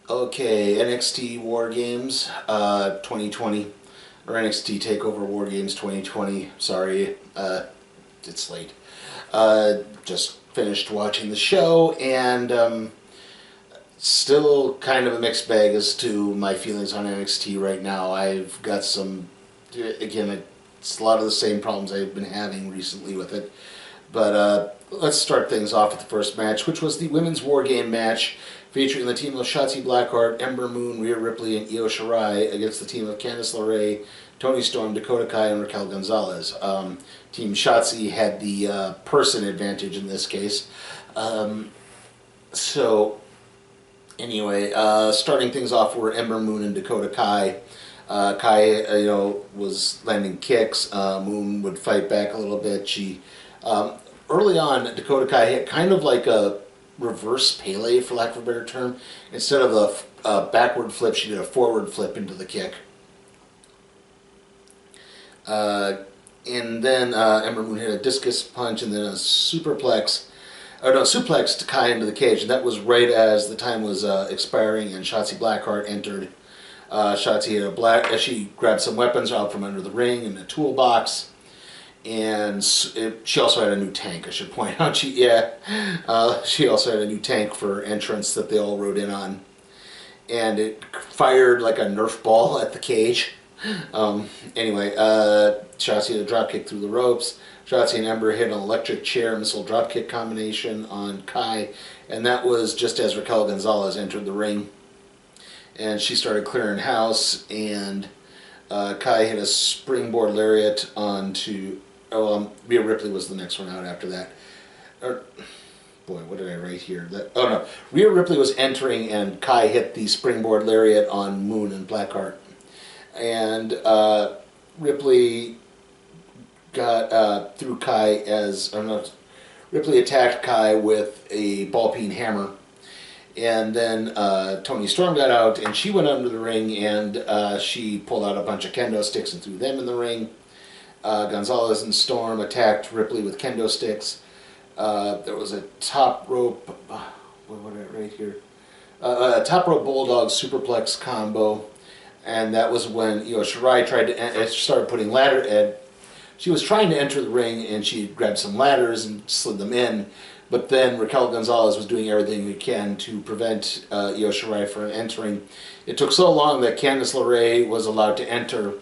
Okay, NXT War Games 2020, or NXT TakeOver War Games 2020. Sorry, it's late. Just finished watching the show, and still kind of a mixed bag as to my feelings on NXT right now. I've got some, again, it's a lot of the same problems I've been having recently with it. But let's start things off with the first match, which was the Women's War Game match, featuring the team of Shotzi Blackheart, Ember Moon, Rhea Ripley, and Io Shirai against the team of Candice LeRae, Toni Storm, Dakota Kai, and Raquel Gonzalez. Team Shotzi had the person advantage in this case. So, anyway, starting things off were Ember Moon and Dakota Kai. Kai, was landing kicks. Moon would fight back a little bit. She, early on, Dakota Kai hit kind of like a reverse Pele, for lack of a better term. Instead of a backward flip, she did a forward flip into the kick. And then Ember Moon hit a discus punch and then a superplex. Suplexed Kai into the cage, and that was right as the time was expiring and Shotzi Blackheart entered. Shotzi hit she grabbed some weapons out from under the ring in a toolbox. And she also had a new tank, I should point out. She also had a new tank for entrance that they all rode in on. And it fired like a Nerf ball at the cage. Anyway, Shotzi hit a dropkick through the ropes. Shotzi and Ember hit an electric chair missile dropkick combination on Kai. And that was just as Raquel Gonzalez entered the ring. And she started clearing house. And Kai hit a springboard lariat onto... Rhea Ripley was the next one out after that. Boy, what did I write here? Rhea Ripley was entering, and Kai hit the springboard lariat on Moon and Blackheart. And Ripley got through Kai Ripley attacked Kai with a ball-peen hammer. And then Toni Storm got out, and she went under the ring, and she pulled out a bunch of kendo sticks and threw them in the ring. Gonzalez and Storm attacked Ripley with kendo sticks. There was a top rope, what did I write here? A top rope bulldog superplex combo, and that was when Shirai tried to started putting she was trying to enter the ring, and she grabbed some ladders and slid them in. But then Raquel Gonzalez was doing everything we can to prevent Io Shirai from entering. It took so long that Candice LeRae was allowed to enter,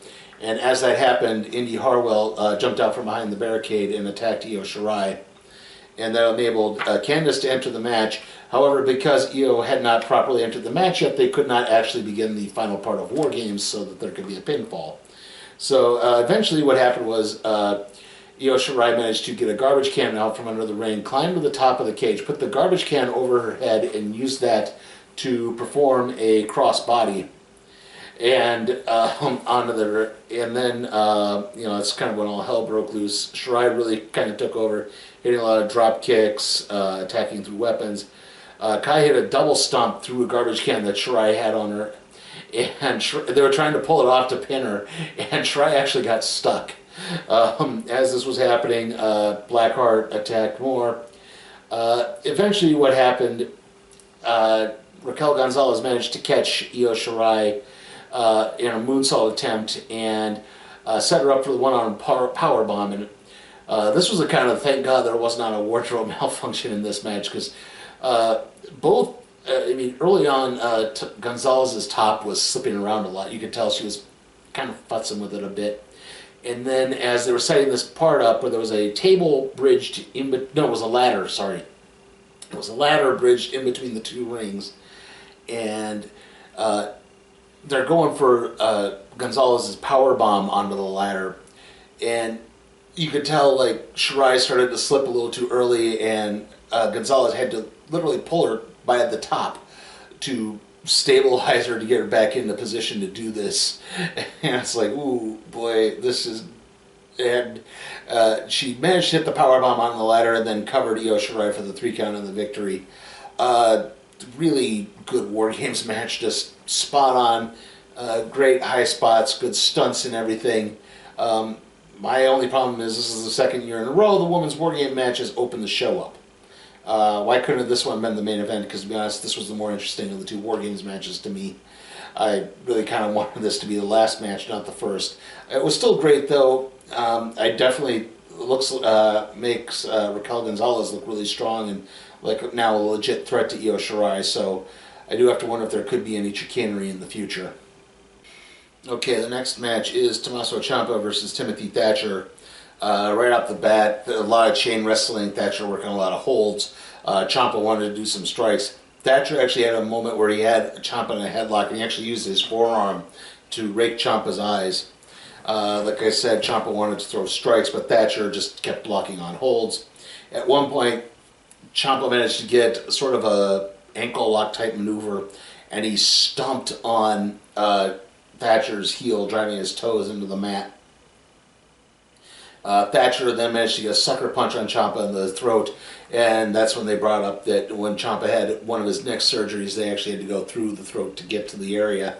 and as that happened, Indy Hartwell jumped out from behind the barricade and attacked Io Shirai. And that enabled Candice to enter the match. However, because Io had not properly entered the match yet, they could not actually begin the final part of War Games so that there could be a pinfall. So eventually what happened was... Io Shirai managed to get a garbage can out from under the ring, climbed to the top of the cage, put the garbage can over her head, and used that to perform a crossbody. And and then that's kind of when all hell broke loose. Shirai really kind of took over, hitting a lot of drop kicks, attacking through weapons. Kai hit a double stomp through a garbage can that Shirai had on her, and they were trying to pull it off to pin her, and Shirai actually got stuck. As this was happening, Blackheart attacked more. Eventually what happened, Raquel Gonzalez managed to catch Io Shirai in a moonsault attempt and set her up for the one-arm power bomb. And this was a kind of, thank God there was not a wardrobe malfunction in this match, because early on, Gonzalez's top was slipping around a lot. You could tell she was kind of futzing with it a bit. And then as they were setting this part up, where there was a table bridged it was a ladder, sorry. It was a ladder bridged in between the two rings. And they're going for Gonzalez's power bomb onto the ladder. And you could tell, like, Shirai started to slip a little too early, and Gonzalez had to literally pull her by the top to stabilize her to get her back into position to do this. And it's like, ooh, boy, this is... And she managed to hit the powerbomb on the ladder and then covered Io Shirai for the 3 count and the victory. Really good War Games match, just spot on. Great high spots, good stunts and everything. My only problem is this is the 2nd year in a row the women's War Game matches opened the show up. Why couldn't this one been the main event? Because to be honest, this was the more interesting of the 2 War Games matches to me. I really kind of wanted this to be the last match, not the first. It was still great though. I definitely makes Raquel Gonzalez look really strong and like now a legit threat to Io Shirai. So I do have to wonder if there could be any chicanery in the future. Okay, the next match is Tommaso Ciampa versus Timothy Thatcher. Right off the bat, a lot of chain wrestling. Thatcher working a lot of holds. Ciampa wanted to do some strikes. Thatcher actually had a moment where he had Ciampa in a headlock, and he actually used his forearm to rake Ciampa's eyes. Like I said, Ciampa wanted to throw strikes, but Thatcher just kept blocking on holds. At one point, Ciampa managed to get sort of a ankle lock type maneuver, and he stomped on Thatcher's heel, driving his toes into the mat. Thatcher then managed to get a sucker punch on Ciampa in the throat, and that's when they brought up that when Ciampa had one of his neck surgeries, they actually had to go through the throat to get to the area.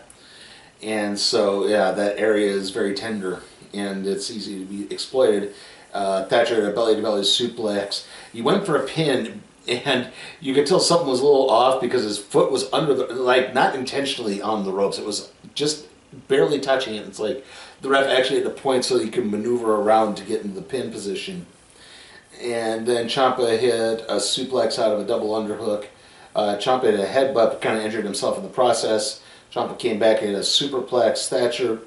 And so, yeah, that area is very tender, and it's easy to be exploited. Thatcher had a belly-to-belly suplex. He went for a pin, and you could tell something was a little off because his foot was under the, like, not intentionally on the ropes. It was just barely touching it. It's like the ref actually had to point so he could maneuver around to get into the pin position. And then Ciampa hit a suplex out of a double underhook. Ciampa hit a headbutt, but kind of injured himself in the process. Ciampa came back and hit a superplex. Thatcher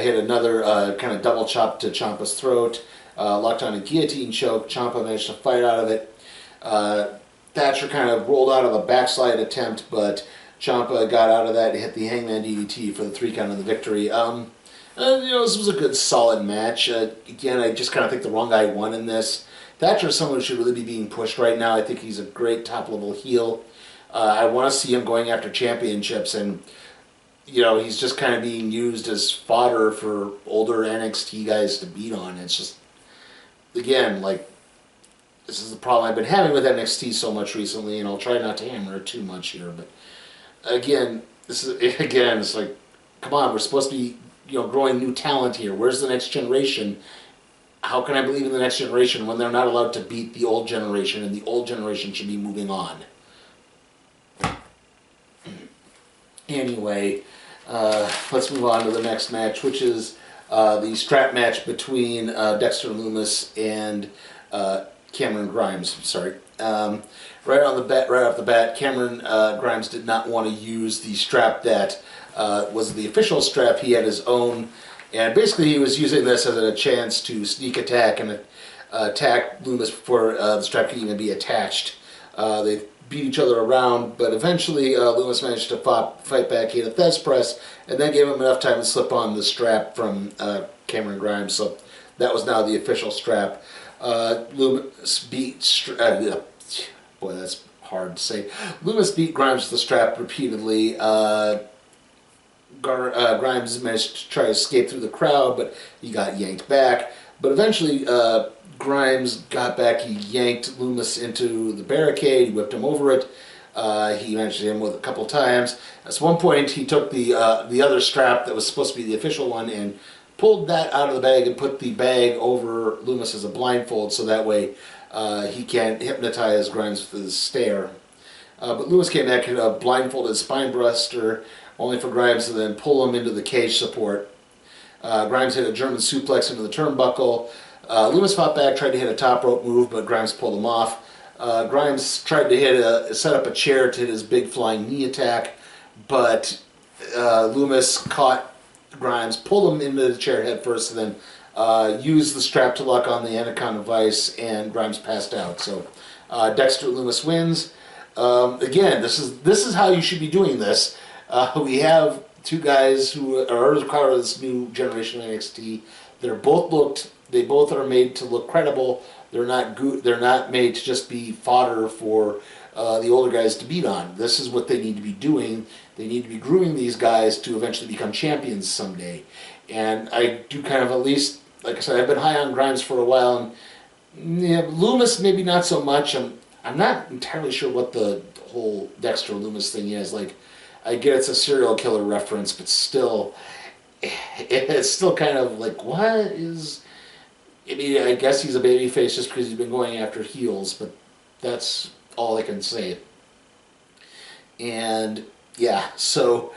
hit another kind of double chop to Ciampa's throat. Locked on a guillotine choke. Ciampa managed to fight out of it. Thatcher kind of rolled out of a backslide attempt, but Ciampa got out of that and hit the Hangman DDT for the 3 count of the victory. This was a good, solid match. Again, I just kind of think the wrong guy won in this. Thatcher is someone who should really be being pushed right now. I think he's a great top-level heel. I want to see him going after championships, and he's just kind of being used as fodder for older NXT guys to beat on. It's just, again, like, this is the problem I've been having with NXT so much recently, and I'll try not to hammer it too much here, but again, it's like, come on, we're supposed to be, growing new talent here. Where's the next generation? How can I believe in the next generation when they're not allowed to beat the old generation, and the old generation should be moving on? Anyway, let's move on to the next match, which is the strap match between Dexter Loomis and Cameron Grimes. Sorry. Right off the bat, Cameron Grimes did not want to use the strap that was the official strap. He had his own, and basically he was using this as a chance to sneak attack and attack Loomis before the strap could even be attached. They beat each other around, but eventually Loomis managed to fight back. He had a Thez press, and then gave him enough time to slip on the strap from Cameron Grimes. So that was now the official strap. Loomis beat... boy, that's hard to say. Loomis beat Grimes with the strap repeatedly. Grimes managed to try to escape through the crowd, but he got yanked back. But eventually, Grimes got back. He yanked Loomis into the barricade. He whipped him over it. He managed to hit him with a couple times. At one point, he took the other strap that was supposed to be the official one and pulled that out of the bag and put the bag over Loomis as a blindfold, so that way he can't hypnotize Grimes with his stare. But Loomis came back and blindfolded spine buster, only for Grimes to then pull him into the cage support. Grimes hit a German suplex into the turnbuckle. Loomis fought back, tried to hit a top rope move, but Grimes pulled him off. Grimes tried to set up a chair to hit his big flying knee attack, but Loomis caught Grimes, pulled him into the chair head first, and then used the strap to lock on the Anaconda Vice, and Grimes passed out. So Dexter Loomis wins. Again, this is how you should be doing this. We have 2 guys who are part of this new generation of NXT. They both are made to look credible. They're not made to just be fodder for the older guys to beat on. This is what they need to be doing. They need to be grooming these guys to eventually become champions someday. And I do kind of, at least, like I said, I've been high on Grimes for a while. And yeah, Loomis maybe not so much. I'm not entirely sure what the whole Dexter Loomis thing is. Like, I get it's a serial killer reference, but still, it's still kind of like, what is... I mean, I guess he's a babyface just because he's been going after heels, but that's all I can say. And, yeah, so,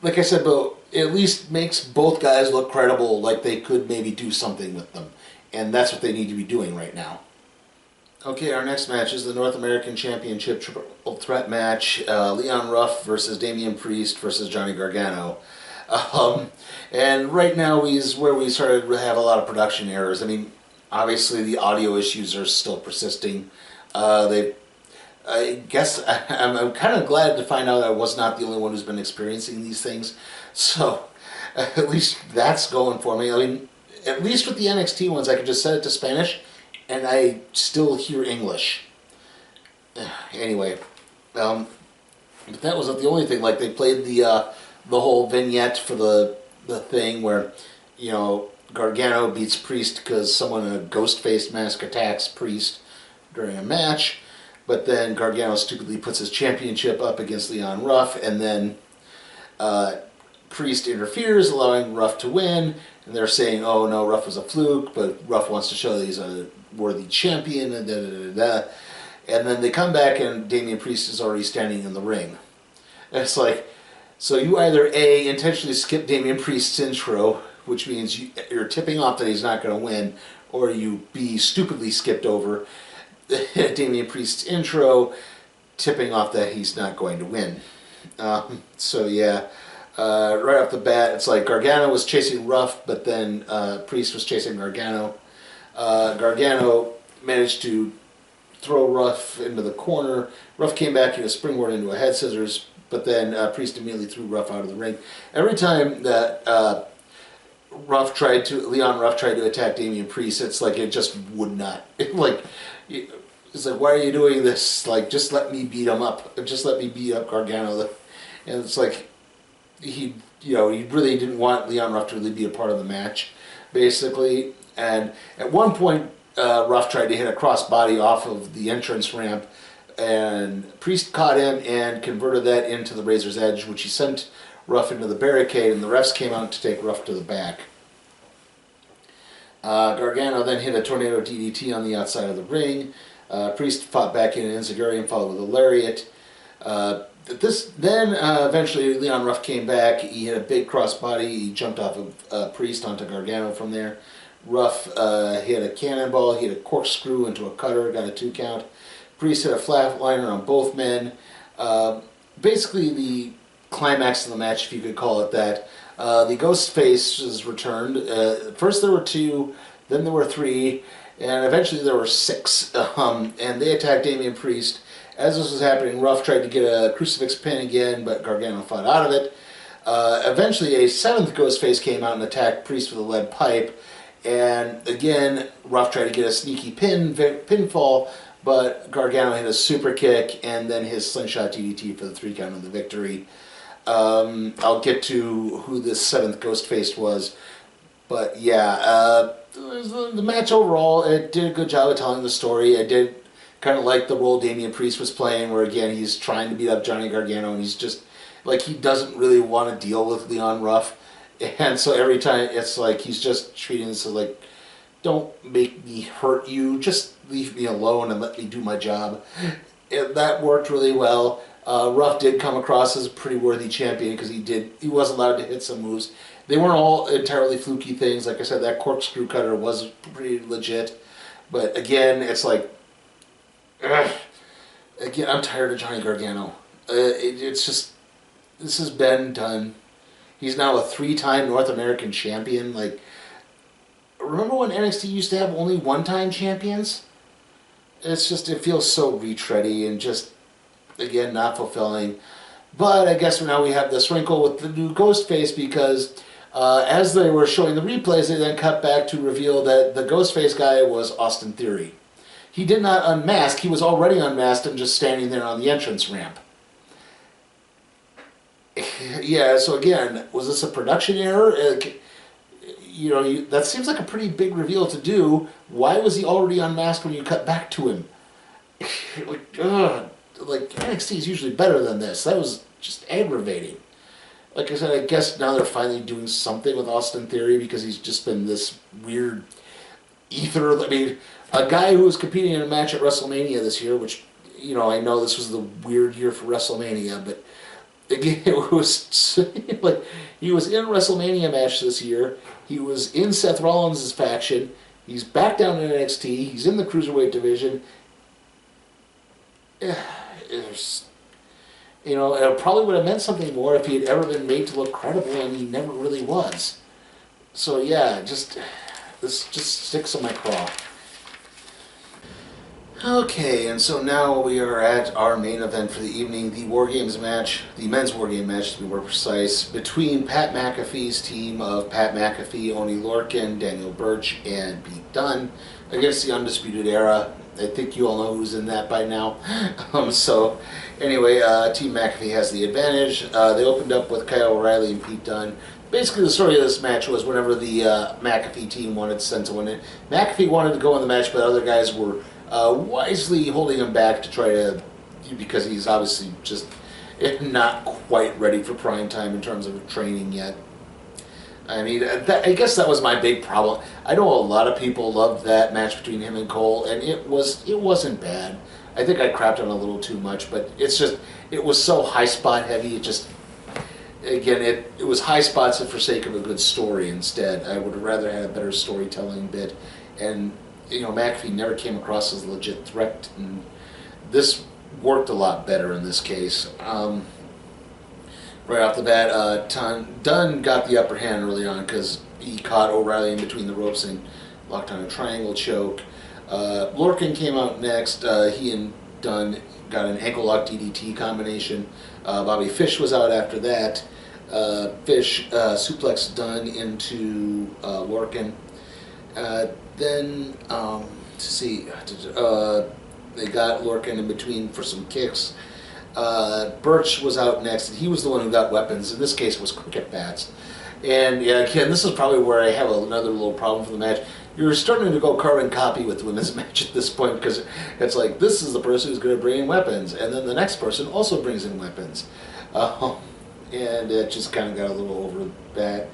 like I said, but at least makes both guys look credible, like they could maybe do something with them. And that's what they need to be doing right now. Okay, our next match is the North American Championship Triple Threat match. Leon Ruff versus Damian Priest versus Johnny Gargano. And right now is where we started to have a lot of production errors. I mean, obviously the audio issues are still persisting. I guess I'm kind of glad to find out I was not the only one who's been experiencing these things. So at least that's going for me. I mean, at least with the NXT ones, I could just set it to Spanish and I still hear English. Anyway, but that wasn't the only thing. Like, they played the whole vignette for the thing where, you know, Gargano beats Priest because someone in a ghost-faced mask attacks Priest during a match, but then Gargano stupidly puts his championship up against Leon Ruff, and then Priest interferes, allowing Ruff to win, and they're saying, oh no, Ruff was a fluke, but Ruff wants to show that he's a worthy champion, and da-da-da-da. And then they come back and Damian Priest is already standing in the ring. And it's like, so you either A, intentionally skip Damian Priest's intro, which means you're tipping off that he's not going to win, or you B, stupidly skipped over Damian Priest's intro, tipping off that he's not going to win. So yeah, right off the bat, it's like Gargano was chasing Ruff, but then Priest was chasing Gargano. Gargano managed to throw Ruff into the corner. Ruff came back in a springboard into a head scissors, but then Priest immediately threw Ruff out of the ring. Every time that Leon Ruff tried to attack Damian Priest, it's like it just would not. It's like, why are you doing this? Like, just let me beat him up. Just let me beat up Gargano. And it's like, he really didn't want Leon Ruff to really be a part of the match, basically. And at one point, Ruff tried to hit a crossbody off of the entrance ramp, and Priest caught him and converted that into the Razor's Edge, which he sent Ruff into the barricade, and the refs came out to take Ruff to the back. Gargano then hit a tornado DDT on the outside of the ring. Priest fought back in an enziguri and followed with a lariat. Eventually Leon Ruff came back. He hit a big crossbody. He jumped off of Priest onto Gargano from there. Ruff hit a cannonball, hit a corkscrew into a cutter, got a 2 count. Priest hit a flatliner on both men. Basically the climax of the match, if you could call it that. The ghost faces returned. First there were 2, then there were 3, and eventually there were 6. And they attacked Damian Priest. As this was happening, Ruff tried to get a crucifix pin again, but Gargano fought out of it. Eventually a 7th ghost face came out and attacked Priest with a lead pipe. And again, Ruff tried to get a sneaky pinfall, but Gargano hit a super kick and then his slingshot DDT for the 3 count of the victory. I'll get to who this 7th ghost face was, but yeah, the match overall, it did a good job of telling the story. I did kind of like the role Damian Priest was playing, where again he's trying to beat up Johnny Gargano, and he's just like, he doesn't really want to deal with Leon Ruff. And so every time it's like he's just treating this as like, don't make me hurt you, just leave me alone and let me do my job. And that worked really well. Ruff did come across as a pretty worthy champion because he was allowed to hit some moves. They weren't all entirely fluky things. Like I said, that corkscrew cutter was pretty legit. But again, it's like, again, I'm tired of Johnny Gargano. It's just, this has been done. He's now a 3-time North American champion. Like, remember when NXT used to have only 1-time champions? It's just, it feels so retready and just, again, not fulfilling. But I guess now we have this wrinkle with the new Ghostface, because as they were showing the replays, they then cut back to reveal that the Ghostface guy was Austin Theory. he did not unmask. He was already unmasked and just standing there on the entrance ramp. Yeah, so again, was this a production error? That seems like a pretty big reveal to do. Why was he already unmasked when you cut back to him? Like NXT is usually better than this. That was just aggravating. Like I said, I guess now they're finally doing something with Austin Theory because he's just been this weird ether. I mean, a guy who was competing in a match at WrestleMania this year, which, I know this was the weird year for WrestleMania, but again, it was like he was in a WrestleMania match this year. He was in Seth Rollins' faction. He's back down in NXT. He's in the Cruiserweight division. It probably would have meant something more if he had ever been made to look credible, and he never really was. So yeah, this just sticks in my craw. Okay, and so now we are at our main event for the evening, the War Games match, the men's War Game match to be more precise, between Pat McAfee's team of Pat McAfee, Oney Lorcan, Daniel Burch, and Pete Dunne against the Undisputed Era. I think you all know who's in that by now. So anyway, Team McAfee has the advantage. They opened up with Kyle O'Reilly and Pete Dunne. Basically, the story of this match was whenever the McAfee team wanted to send someone in, McAfee wanted to go in the match, but other guys were wisely holding him back to try to, because he's obviously just not quite ready for prime time in terms of training yet. I mean, I guess that was my big problem. I know a lot of people loved that match between him and Cole, and it wasn't bad. I think I crapped on a little too much, but it was so high spot heavy. It was high spots for sake of a good story instead. I would have rather had a better storytelling bit, and McAfee never came across as a legit threat, and this worked a lot better in this case. Right off the bat, Dunne got the upper hand early on because he caught O'Reilly in between the ropes and locked on a triangle choke. Lorcan came out next. He and Dunne got an ankle lock DDT combination. Bobby Fish was out after that. Fish suplexed Dunne into Lorcan. Then, they got Lorcan in between for some kicks. Burch was out next, and he was the one who got weapons. In this case, it was cricket bats. And yeah, again, this is probably where I have another little problem for the match. You're starting to go carbon copy with the women's match at this point, because it's like, this is the person who's going to bring in weapons, and then the next person also brings in weapons. And it just kind of got a little over the bat.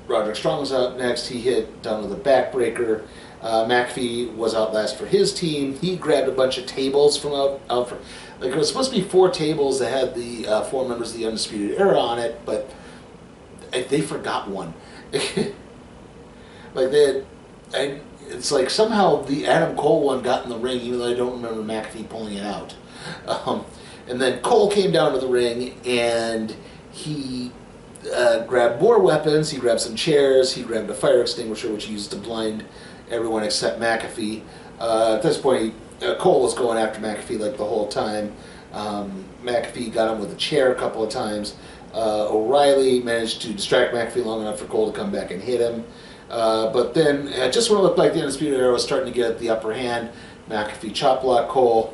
Roderick Strong was out next. He hit Dunne with a backbreaker. McAfee was out last for his team. He grabbed a bunch of tables from out for, like, it was supposed to be 4 tables that had the 4 members of the Undisputed Era on it, but they forgot one. It's like somehow the Adam Cole one got in the ring, even though I don't remember McAfee pulling it out. And then Cole came down to the ring, and he grabbed more weapons. He grabbed some chairs. He grabbed a fire extinguisher, which he used to blind everyone except McAfee. At this point, Cole was going after McAfee like the whole time. McAfee got him with a chair a couple of times. O'Reilly managed to distract McAfee long enough for Cole to come back and hit him. But then, just when it looked like the Undisputed Era was starting to get the upper hand, McAfee chop blocked Cole.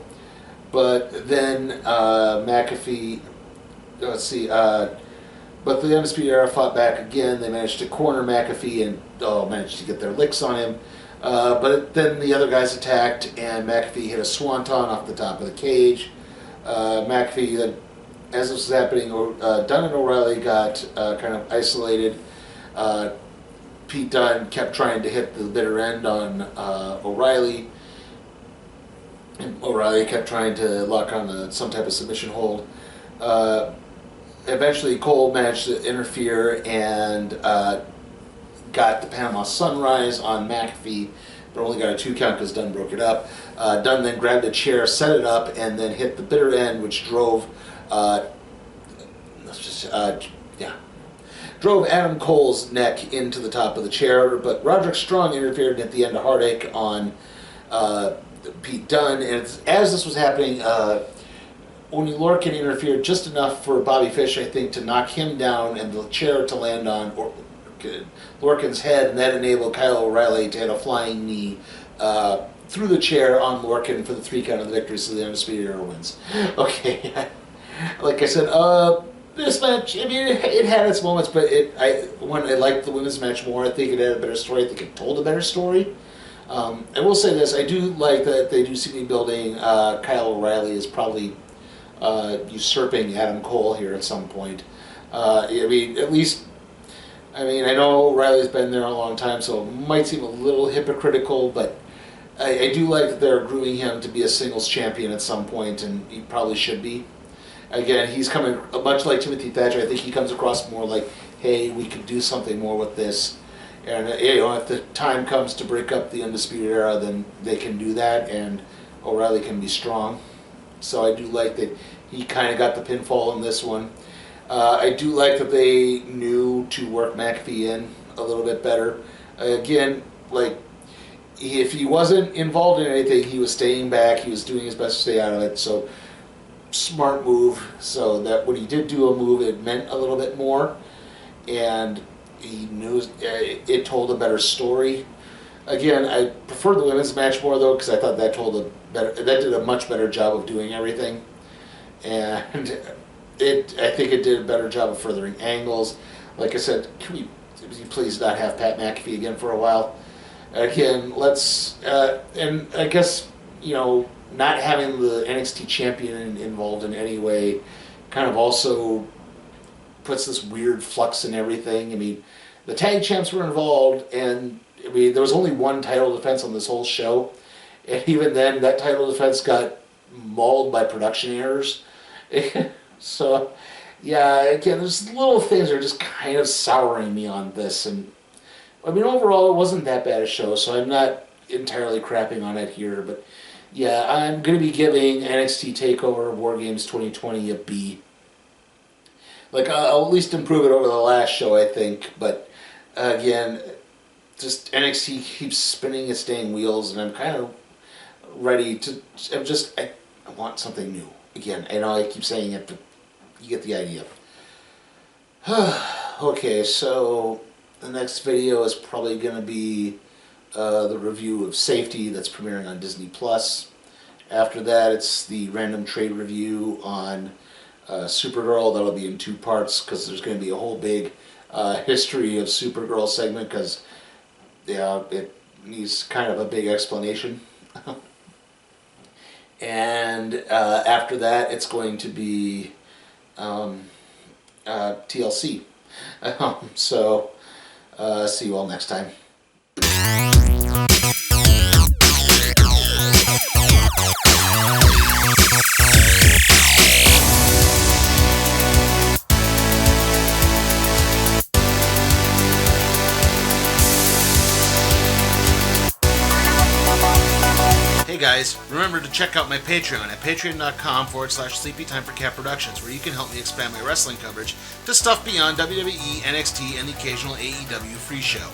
But then McAfee, but the Undisputed Era fought back again. They managed to corner McAfee and managed to get their licks on him. But then the other guys attacked, and McAfee hit a swanton off the top of the cage. McAfee, as this was happening, Dunne and O'Reilly got kind of isolated. Pete Dunne kept trying to hit the bitter end on O'Reilly. And O'Reilly kept trying to lock on some type of submission hold. Eventually, Cole managed to interfere and got the Panama Sunrise on McAfee, but only got a 2 count because Dunne broke it up. Dunne then grabbed a chair, set it up, and then hit the bitter end, which drove Adam Cole's neck into the top of the chair. But Roderick Strong interfered at the end of Heartache on Pete Dunne, and as this was happening, Oney Lorcan interfered just enough for Bobby Fish, I think, to knock him down and the chair to land on Lorcan's head, and that enabled Kyle O'Reilly to hit a flying knee threw the chair on Lorcan for the 3 count of the victory, so the Undisputed Era wins. Okay, like I said, this match, I mean, it had its moments, but I liked the women's match more. I think it had a better story. I think it told a better story. I will say this, I do like that they do seem to be building Kyle O'Reilly is probably usurping Adam Cole here at some point. I mean, at least, I mean, I know O'Reilly's been there a long time, so it might seem a little hypocritical, but I do like that they're grooming him to be a singles champion at some point, and he probably should be. Again, he's coming, much like Timothy Thatcher, I think he comes across more like, hey, we could do something more with this. And you know, if the time comes to break up the Undisputed Era, then they can do that, and O'Reilly can be strong. So I do like that he kind of got the pinfall in this one. I do like that they knew to work McAfee in a little bit better. Again, like, if he wasn't involved in anything, he was staying back. He was doing his best to stay out of it. So smart move. So that when he did do a move, it meant a little bit more, and he knew it told a better story. Again, I preferred the women's match more though, because I thought that did a much better job of doing everything, and I think it did a better job of furthering angles. Like I said, can we please not have Pat McAfee again for a while? Again, let's and I guess, you know, not having the NXT champion involved in any way kind of also puts this weird flux in everything. I mean, the tag champs were involved, and I mean, there was only one title defense on this whole show, and even then, that title defense got mauled by production errors. So, yeah, again, there's little things that are just kind of souring me on this, and I mean, overall, it wasn't that bad a show, so I'm not entirely crapping on it here, but yeah, I'm going to be giving NXT TakeOver War Games 2020 a B. Like, I'll at least improve it over the last show, I think, but again, just NXT keeps spinning its dang wheels, and I'm kind of ready to, I want something new. Again, I know I keep saying it, but you get the idea. Okay, so the next video is probably going to be the review of Safety that's premiering on Disney+. After that, it's the random trade review on Supergirl. That'll be in 2 parts, because there's going to be a whole big history of Supergirl segment, because yeah, it needs kind of a big explanation. And after that, it's going to be TLC. So see you all next time. Hey guys, remember to check out my Patreon at patreon.com/SleepyTimeForCat Productions, where you can help me expand my wrestling coverage to stuff beyond WWE, NXT, and the occasional AEW free show.